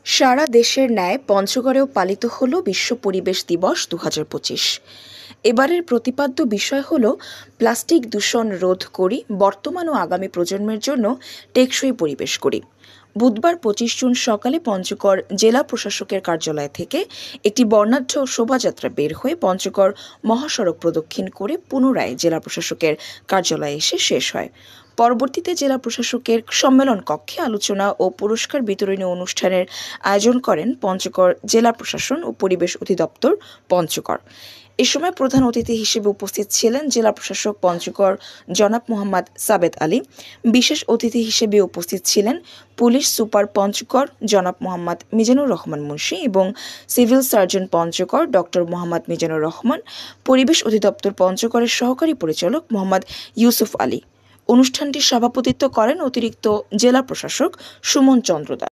সারা দেশের ন্যায় পঞ্চগড়েও পালিত হল বিশ্ব পরিবেশ দিবস ২০২৫। এবারের প্রতিপাদ্য বিষয় হল প্লাস্টিক দূষণ রোধ করি, বর্তমান ও আগামী প্রজন্মের জন্য টেকসই পরিবেশ করি। বুধবার ২৫ জুন সকালে পঞ্চগড় জেলা প্রশাসকের কার্যালয় থেকে একটি বর্ণাঢ্য শোভাযাত্রা বের হয়ে পঞ্চগড় মহাসড়ক প্রদক্ষিণ করে পুনরায় জেলা প্রশাসকের কার্যালয়ে এসে শেষ হয়। পরবর্তীতে জেলা প্রশাসকের সম্মেলন কক্ষে আলোচনা ও পুরস্কার বিতরণী অনুষ্ঠানের আয়োজন করেন পঞ্চগড় জেলা প্রশাসন ও পরিবেশ অধিদপ্তর পঞ্চগড়। এ সময় প্রধান অতিথি হিসেবে উপস্থিত ছিলেন জেলা প্রশাসক পঞ্চগড় জনাব মোহাম্মদ সাবেদ আলী। বিশেষ অতিথি হিসেবে উপস্থিত ছিলেন পুলিশ সুপার পঞ্চগড় জনাব মোহাম্মদ মিজানুর রহমান মুন্সি এবং civil surgeon Panchagarh doctor Mohammad Mizanur Rahman, পরিবেশ অধিদপ্তর পঞ্চগড়ের সহকারী পরিচালক মোহাম্মদ ইউসুফ আলী। অনুষ্ঠানটির সভাপতিত্ব করেন অতিরিক্ত জেলা প্রশাসক সুমন চন্দ্র দাস।